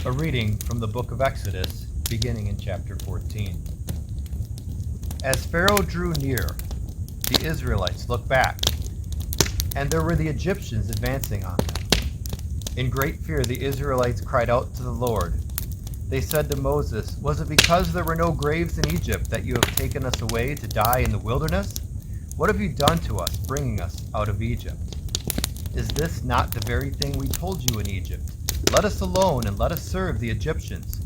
A reading from the book of Exodus, beginning in chapter 14. As Pharaoh drew near, the Israelites looked back, and there were the Egyptians advancing on them. In great fear, the Israelites cried out to the Lord. They said to Moses, "Was it because there were no graves in Egypt that you have taken us away to die in the wilderness? What have you done to us, bringing us out of Egypt? Is this not the very thing we told you in Egypt? Let us alone and let us serve the Egyptians.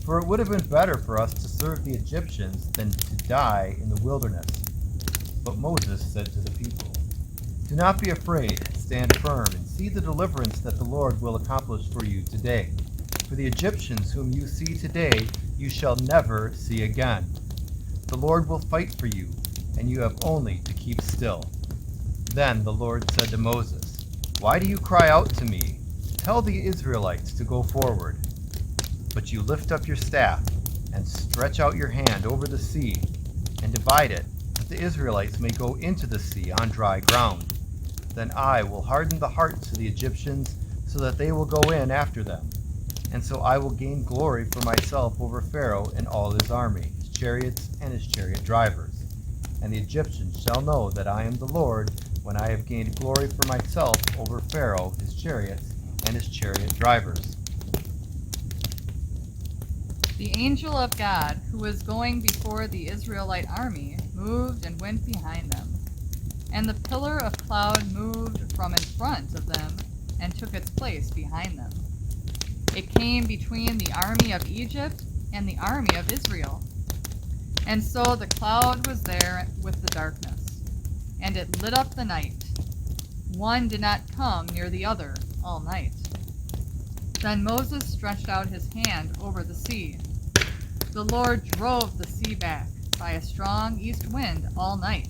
For it would have been better for us to serve the Egyptians than to die in the wilderness." But Moses said to the people, "Do not be afraid, stand firm, and see the deliverance that the Lord will accomplish for you today. For the Egyptians whom you see today, you shall never see again. The Lord will fight for you, and you have only to keep still." Then the Lord said to Moses, "Why do you cry out to me? Tell the Israelites to go forward. But you lift up your staff and stretch out your hand over the sea and divide it, that the Israelites may go into the sea on dry ground. Then I will harden the hearts of the Egyptians so that they will go in after them. And so I will gain glory for myself over Pharaoh and all his army, his chariots and his chariot drivers. And the Egyptians shall know that I am the Lord when I have gained glory for myself over Pharaoh, his chariots, and his chariot drivers." The angel of God, who was going before the Israelite army, moved and went behind them. And the pillar of cloud moved from in front of them and took its place behind them. It came between the army of Egypt and the army of Israel. And so the cloud was there with the darkness, and it lit up the night. One did not come near the other all night. Then Moses stretched out his hand over the sea. The Lord drove the sea back by a strong east wind all night,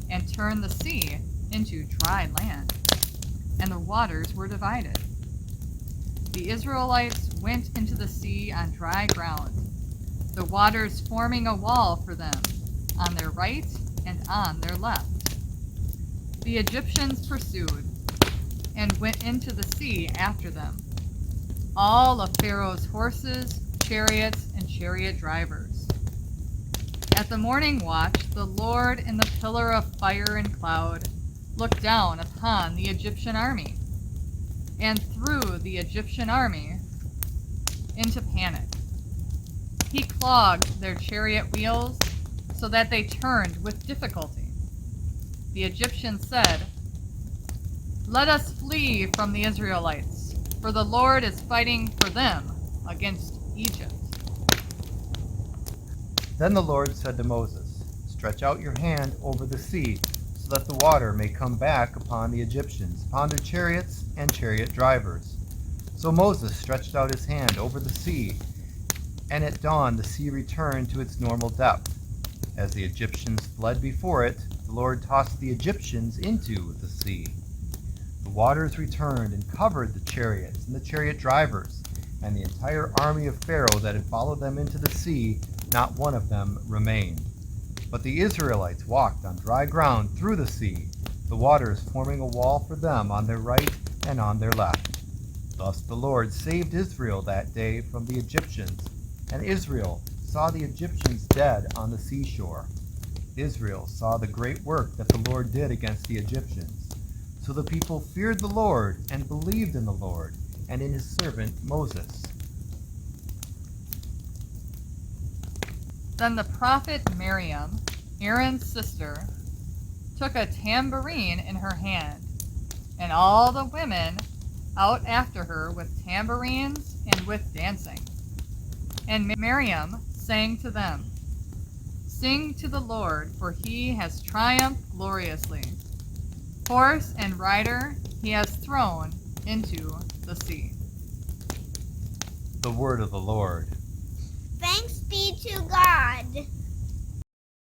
and turned the sea into dry land, and the waters were divided. The Israelites went into the sea on dry ground, the waters forming a wall for them on their right and on their left. The Egyptians pursued and went into the sea after them, all of Pharaoh's horses, chariots, and chariot drivers. At the morning watch, the Lord in the pillar of fire and cloud looked down upon the Egyptian army and threw the Egyptian army into panic. He clogged their chariot wheels so that they turned with difficulty. The Egyptians said, "Let us flee from the Israelites, for the Lord is fighting for them against Egypt." Then the Lord said to Moses, "Stretch out your hand over the sea, so that the water may come back upon the Egyptians, upon their chariots and chariot drivers." So Moses stretched out his hand over the sea, and at dawn the sea returned to its normal depth. As the Egyptians fled before it, the Lord tossed the Egyptians into the sea. The waters returned and covered the chariots and the chariot drivers, and the entire army of Pharaoh that had followed them into the sea. Not one of them remained. But the Israelites walked on dry ground through the sea, the waters forming a wall for them on their right and on their left. Thus the Lord saved Israel that day from the Egyptians, and Israel saw the Egyptians dead on the seashore. Israel saw the great work that the Lord did against the Egyptians. So the people feared the Lord and believed in the Lord and in his servant Moses. Then the prophet Miriam, Aaron's sister, took a tambourine in her hand, and all the women out after her with tambourines and with dancing. And Miriam sang to them, "Sing to the Lord, for he has triumphed gloriously. Horse and rider he has thrown into the sea." The word of the Lord. Thanks be to God.